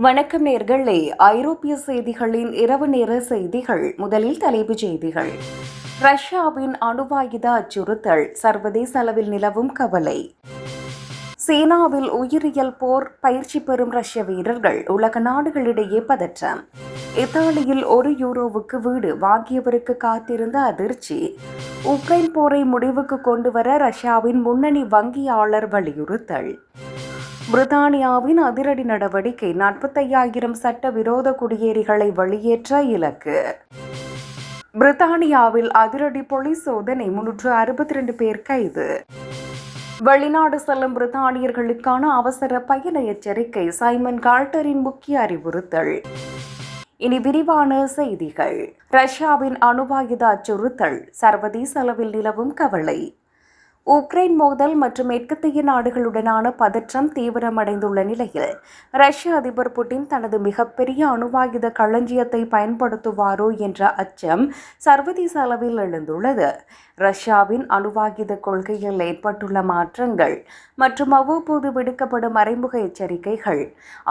வணக்கம் நேயர்களே. ஐரோப்பிய செய்திகளின் இரவு நேர செய்திகள். முதலில் தலைப்புச் செய்திகள். ரஷ்யாவின் அணுவாயுத அச்சுறுத்தல், சர்வதேச அளவில் நிலவும் கவலை. சீனாவில் உயிரியல் போர் பயிற்சி பெறும் ரஷ்ய வீரர்கள், உலக நாடுகளிடையே பதற்றம். இத்தாலியில் €1 வீடு வாங்கியவருக்கு காத்திருந்த அதிர்ச்சி. உக்ரைன் போரை முடிவுக்கு கொண்டுவர ரஷ்யாவின் முன்னணி வங்கியாளர் வலியுறுத்தல். பிரித்தானியாவின் அதிரடி நடவடிக்கை, 45,000 சட்டவிரோத குடியேறிகளை வெளியேற்ற இலக்கு. பிரித்தானியாவில் அதிரடி போலீஸ் சோதனை, 362 பேர் கைது. வெளிநாடு செல்லும் பிரித்தானியர்களுக்கான அவசர பயண எச்சரிக்கை, சைமன் கால்டரின் முக்கிய அறிவுறுத்தல். இனி விரிவான செய்திகள். ரஷ்யாவின் அணுவாயுத அச்சுறுத்தல், சர்வதேச அளவில் நிலவும் கவலை. உக்ரைன் மோதல் மற்றும் மேற்கத்திய நாடுகளுடனான பதற்றம் தீவிரமடைந்துள்ள நிலையில் ரஷ்ய அதிபர் புட்டின் தனது மிகப்பெரிய அணுவாயுத களஞ்சியத்தை பயன்படுத்துவாரோ என்ற அச்சம் சர்வதேச அளவில் எழுந்துள்ளது. ரஷ்யாவின் அணுவாயுத கொள்கையில் ஏற்பட்டுள்ள மாற்றங்கள் மற்றும் அவ்வப்போது விடுக்கப்படும் மறைமுக எச்சரிக்கைகள்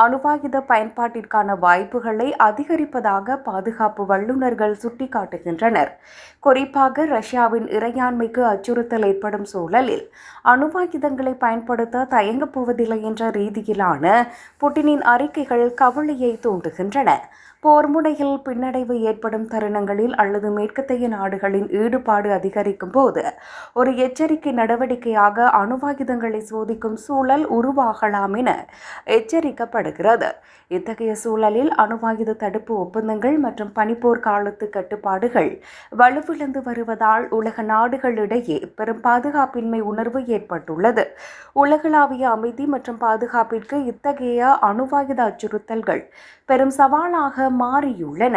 அணுவாயுத பயன்பாட்டிற்கான வாய்ப்புகளை அதிகரிப்பதாக பாதுகாப்பு வல்லுநர்கள் சுட்டிக்காட்டுகின்றனர். குறிப்பாக ரஷ்யாவின் இறையாண்மைக்கு அச்சுறுத்தல் ஏற்படும் சூழலில் அணுவாயுதங்களை பயன்படுத்த தயங்கப் போவதில்லை என்ற ரீதியிலான புட்டினின் அறிக்கைகள் கவலையை தூண்டுகின்றன. போர் முனையில் பின்னடைவு ஏற்படும் தருணங்களில் அல்லது மேற்கத்திய நாடுகளின் ஈடுபாடு அதிகரிக்கும் போது ஒரு எச்சரிக்கை நடவடிக்கையாக அணுவாயுதங்களை சோதிக்கும் சூழல் உருவாகலாம் என எச்சரிக்கப்படுகிறது. இத்தகைய சூழலில் அணுவாயுத தடுப்பு ஒப்பந்தங்கள் மற்றும் பனிப்போர் காலத்து கட்டுப்பாடுகள் வலுவிழந்து வருவதால் உலக நாடுகளிடையே பெரும் பாதுகாப்பின்மை உணர்வு ஏற்பட்டுள்ளது. உலகளாவிய அமைதி மற்றும் பாதுகாப்பிற்கு இத்தகைய அணுவாயுத அச்சுறுத்தல்கள் பெரும் சவாலாக மாறியுள்ளன.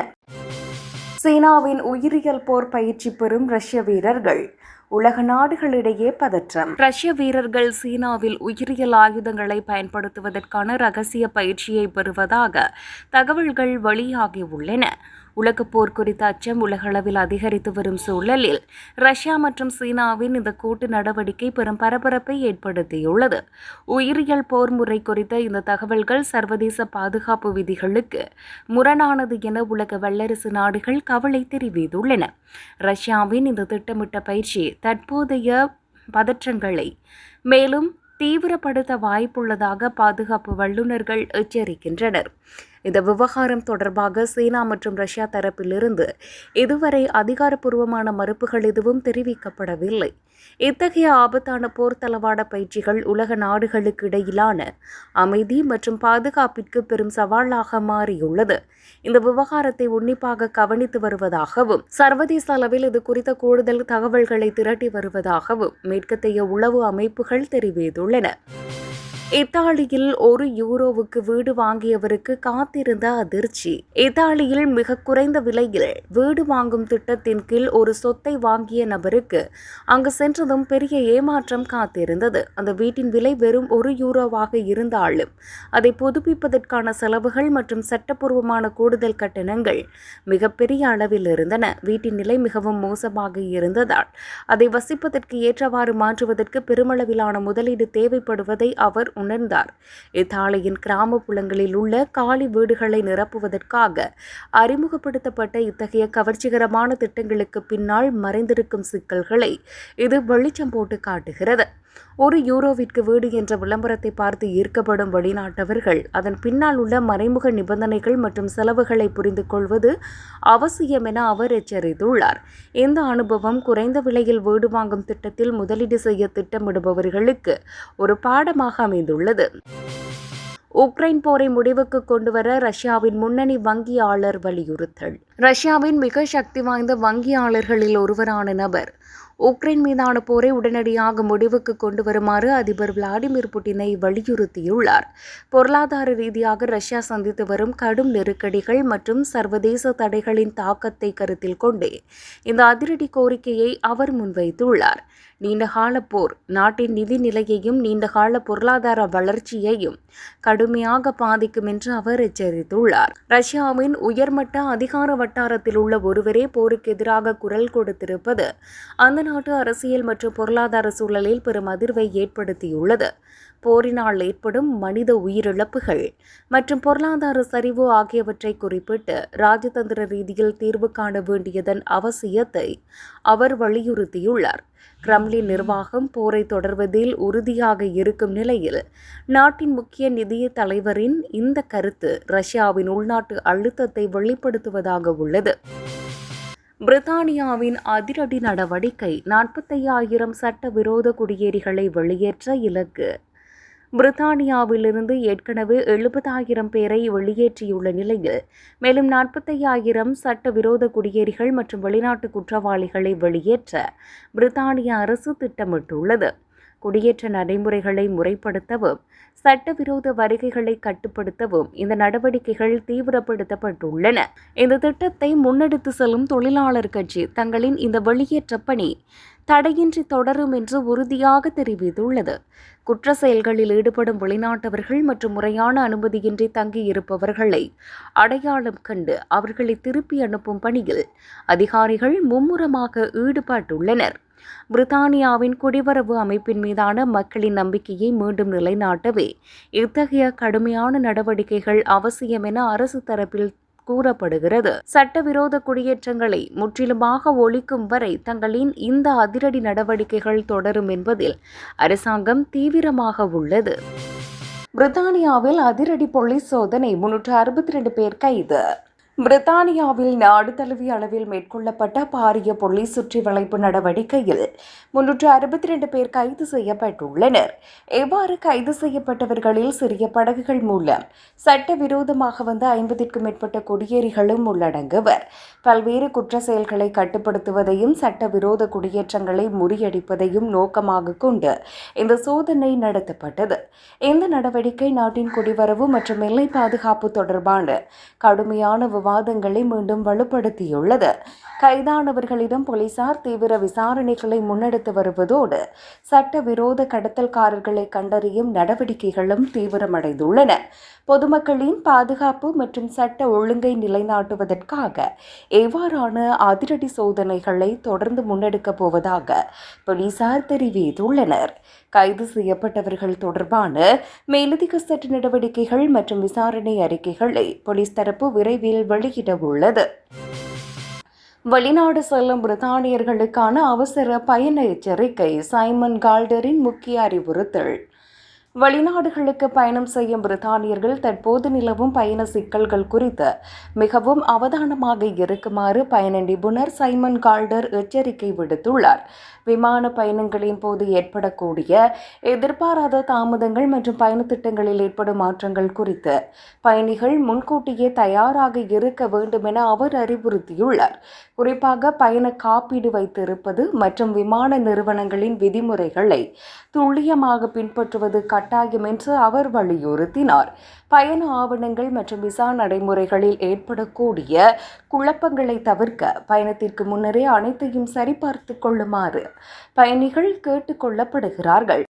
சீனாவின் உயிரியல் போர் பயிற்சி பெறும் ரஷ்ய வீரர்கள், உலக நாடுகளிடையே பதற்றம். ரஷ்ய வீரர்கள் சீனாவில் உயிரியல் ஆயுதங்களை பயன்படுத்துவதற்கான ரகசிய பயிற்சியை பெறுவதாக தகவல்கள் வெளியாகியுள்ளன. உலகப் போர் குறித்த அச்சம் உலகளவில் அதிகரித்து வரும் சூழலில் ரஷ்யா மற்றும் சீனாவின் இந்த கூட்டு நடவடிக்கை பெரும் பரபரப்பை ஏற்படுத்தியுள்ளது. உயிரியல் போர் முறை குறித்த இந்த தகவல்கள் சர்வதேச பாதுகாப்பு விதிகளுக்கு முரணானது என உலக வல்லரசு நாடுகள் கவலை தெரிவித்துள்ளன. ரஷ்யாவின் இந்த திட்டமிட்ட பயிற்சி தற்போதைய பதற்றங்களை மேலும் தீவிரப்படுத்த வாய்ப்புள்ளதாக பாதுகாப்பு வல்லுநர்கள் எச்சரிக்கின்றனர். இந்த விவகாரம் தொடர்பாக சீனா மற்றும் ரஷ்யா தரப்பிலிருந்து இதுவரை அதிகாரப்பூர்வமான மறுப்புகள் எதுவும் தெரிவிக்கப்படவில்லை. இத்தகைய ஆபத்தான போர் தளவாட பயிற்சிகள் உலக நாடுகளுக்கு இடையிலான அமைதி மற்றும் பாதுகாப்பிற்கு பெரும் சவாலாக மாறியுள்ளது. இந்த விவகாரத்தை உன்னிப்பாக கவனித்து வருவதாகவும் சர்வதேச அளவில் இது குறித்த கூடுதல் தகவல்களை திரட்டி வருவதாகவும் மேற்கத்திய உளவு அமைப்புகள் தெரிவித்துள்ளன. இத்தாலியில் €1 வீடு வாங்கியவருக்கு காத்திருந்த அதிர்ச்சி. இத்தாலியில் மிக குறைந்த விலையில் வீடு வாங்கும் திட்டத்தின் கீழ் ஒரு சொத்தை வாங்கிய நபருக்கு அங்கு சென்றதும் பெரிய ஏமாற்றம் காத்திருந்தது. அந்த வீட்டின் விலை வெறும் €1 இருந்தாலும் அதை புதுப்பிப்பதற்கான செலவுகள் மற்றும் சட்டப்பூர்வமான கூடுதல் கட்டணங்கள் மிகப்பெரிய அளவில் இருந்தன. வீட்டின் நிலை மிகவும் மோசமாக இருந்ததால் அதை வசிப்பதற்கு ஏற்றவாறு மாற்றுவதற்கு பெருமளவிலான முதலீடு தேவைப்படுவதை அவர் உணர்ந்தார். இத்தாலியின் கிராமப்புறங்களில் உள்ள காலி வீடுகளை நிரப்புவதற்காக அறிமுகப்படுத்தப்பட்ட இத்தகைய கவர்ச்சிகரமான திட்டங்களுக்கு பின்னால் மறைந்திருக்கும் சிக்கல்களை இது வெளிச்சம் போட்டு காட்டுகிறது. €1 வீடு என்ற விளம்பரத்தை பார்த்து ஈர்க்கப்படும் வெளிநாட்டவர்கள் அதன் பின்னால் உள்ள மறைமுக நிபந்தனைகள் மற்றும் செலவுகளை புரிந்து கொள்வது அவசியம் என அவர் எச்சரித்துள்ளார். இந்த அனுபவம் குறைந்த விலையில் வீடு வாங்கும் திட்டத்தில் முதலீடு செய்ய திட்டமிடுபவர்களுக்கு ஒரு பாடமாக அமைந்துள்ளது. உக்ரைன் போரை முடிவுக்கு கொண்டுவர ரஷ்யாவின் முன்னணி வங்கியாளர் வலியுறுத்தல். ரஷ்யாவின் மிக சக்தி வாய்ந்த வங்கியாளர்களில் ஒருவரான நபர் உக்ரைன் மீதான போரை உடனடியாக முடிவுக்கு கொண்டு வருமாறு அதிபர் விளாடிமிர் புட்டினை வலியுறுத்தியுள்ளார். பொருளாதார ரீதியாக ரஷ்யா சந்தித்து வரும் கடும் நெருக்கடிகள் மற்றும் சர்வதேச தடைகளின் தாக்கத்தை கருத்தில் கொண்டே இந்த அதிரடி கோரிக்கையை அவர் முன்வைத்துள்ளார். நீண்டகால போர் நாட்டின் நிதி நிலையையும் நீண்டகால பொருளாதார வளர்ச்சியையும் கடுமையாக பாதிக்கும் என்று அவர் எச்சரித்துள்ளார். ரஷ்யாவின் உயர்மட்ட அதிகார வட்டாரத்தில் உள்ள ஒருவரே போருக்கு எதிராக குரல் கொடுத்திருப்பது அந்த நாட்டு அரசியல் மற்றும் பொருளாதார சூழலில் பெரும் அதிர்வை ஏற்படுத்தியுள்ளது. போரினால் ஏற்படும் மனித உயிரிழப்புகள் மற்றும் பொருளாதார சரிவு ஆகியவற்றை குறிப்பிட்டு ராஜதந்திர ரீதியில் தீர்வு காண வேண்டியதன் அவசியத்தை அவர் வலியுறுத்தியுள்ளார். கிரெம்ளின் நிர்வாகம் போரை தொடர்வதில் உறுதியாக இருக்கும் நிலையில் நாட்டின் முக்கிய நிதிய தலைவரின் இந்த கருத்து ரஷ்யாவின் உள்நாட்டு அழுத்தத்தை வெளிப்படுத்துவதாக உள்ளது. பிரித்தானியாவின் அதிரடி நடவடிக்கை 45,000 சட்டவிரோத குடியேறிகளை வெளியேற்ற இலக்கு. பிரித்தானியாவிலிருந்து ஏற்கனவே 70,000 பேரை வெளியேற்றியுள்ள நிலையில் மேலும் 45,000 சட்டவிரோத குடியேறிகள் மற்றும் வெளிநாட்டு குற்றவாளிகளை வெளியேற்ற பிரித்தானிய அரசு திட்டமிட்டுள்ளது. குடியேற்ற நடைமுறைகளை முறைப்படுத்தவும் சட்டவிரோத வருகைகளை கட்டுப்படுத்தவும் இந்த நடவடிக்கைகள் தீவிரப்படுத்தப்பட்டுள்ளன. இந்த திட்டத்தை முன்னெடுத்து செல்லும் தொழிலாளர் கட்சி தங்களின் இந்த வெளியேற்ற பணி தடையின்றி தொடரும் என்று உறுதியாக தெரிவித்துள்ளது. குற்ற செயல்களில் ஈடுபடும் வெளிநாட்டவர்கள் மற்றும் முறையான அனுமதியின்றி தங்கியிருப்பவர்களை அடையாளம் கண்டு அவர்களை திருப்பி அனுப்பும் பணியில் அதிகாரிகள் மும்முரமாக ஈடுபட்டுள்ளனர். பிரித்தானியாவின் குடிவரவு அமைப்பின் மீதான மக்களின் நம்பிக்கையை மீண்டும் நிலைநாட்டவே இத்தகைய கடுமையான நடவடிக்கைகள் அவசியம் என அரசு தரப்பில் கூறப்படுகிறது. சட்டவிரோத குடியேற்றங்களை முற்றிலுமாக ஒழிக்கும் வரை தங்களின் இந்த அதிரடி நடவடிக்கைகள் தொடரும் என்பதில் அரசாங்கம் தீவிரமாக உள்ளது. பிரித்தானியாவில் அதிரடி போலீஸ் சோதனை 362 பேர் கைது. பிரித்தானியாவில் நாடு தழுவிய அளவில் மேற்கொள்ளப்பட்ட பாரிய போலீஸ் சுற்றி வளைப்பு நடவடிக்கையில் 362 பேர் கைது செய்யப்பட்டுள்ளனர். எவ்வாறு கைது செய்யப்பட்டவர்களில் சிறிய படகுகள் மூலம் சட்டவிரோதமாக வந்த 50க்கும் மேற்பட்ட குடியேறிகளும் உள்ளடங்குவர். பல்வேறு குற்ற செயல்களை கட்டுப்படுத்துவதையும் சட்டவிரோத குடியேற்றங்களை முறியடிப்பதையும் நோக்கமாக கொண்டு இந்த சோதனை நடத்தப்பட்டது. இந்த நடவடிக்கை நாட்டின் குடிவரவு மற்றும் எல்லை பாதுகாப்பு தொடர்பான கடுமையான விவாதங்களை மீண்டும் வலுப்படுத்தியுள்ளது. கைதானவர்களிடம் போலீசார் தீவிர விசாரணைகளை முன்னெடுத்து வருவதோடு சட்டவிரோத கடத்தல்காரர்களை கண்டறியும் நடவடிக்கைகளும் தீவிரமடைந்துள்ளன. பொதுமக்களின் பாதுகாப்பு மற்றும் சட்ட ஒழுங்கை நிலைநாட்டுவதற்காக எவ்வாறான அதிரடி சோதனைகளை தொடர்ந்து முன்னெடுக்கப் போவதாக போலீசார் தெரிவித்துள்ளனர். கைது செய்யப்பட்டவர்கள் தொடர்பான மேலதிக சட்ட நடவடிக்கைகள் மற்றும் விசாரணை அறிக்கைகளை போலீஸ் தரப்பு விரைவில் வெளியிட உள்ளது. வெளிநாடு செல்லும் பிரித்தானியர்களுக்கான அவசர பயண எச்சரிக்கை சைமன் கால்டரின் முக்கிய அறிவுறுத்தல். வெளிநாடுகளுக்கு பயணம் செய்யும் பிரித்தானியர்கள் தற்போது நிலவும் பயண சிக்கல்கள் குறித்து மிகவும் அவதானமாக இருக்குமாறு பயண நிபுணர் சைமன் கால்டர் எச்சரிக்கை விடுத்துள்ளார். விமான பயணங்களின் போது ஏற்படக்கூடிய எதிர்பாராத தாமதங்கள் மற்றும் பயண திட்டங்களில் ஏற்படும் மாற்றங்கள் குறித்து பயணிகள் முன்கூட்டியே தயாராக இருக்க வேண்டும் என அவர் அறிவுறுத்தியுள்ளார். குறிப்பாக பயண காப்பீடு வைத்திருப்பது மற்றும் விமான நிறுவனங்களின் விதிமுறைகளை துல்லியமாக பின்பற்றுவது கட்டாயம் என்று அவர் வலியுறுத்தினார். பயண ஆவணங்கள் மற்றும் விசா நடைமுறைகளில் ஏற்படக்கூடிய குழப்பங்களை தவிர்க்க பயணத்திற்கு முன்னரே அனைத்தையும் சரிபார்த்து கொள்ளுமாறு பயணிகள் கேட்டுக் கொள்ளப்படுகிறார்கள்.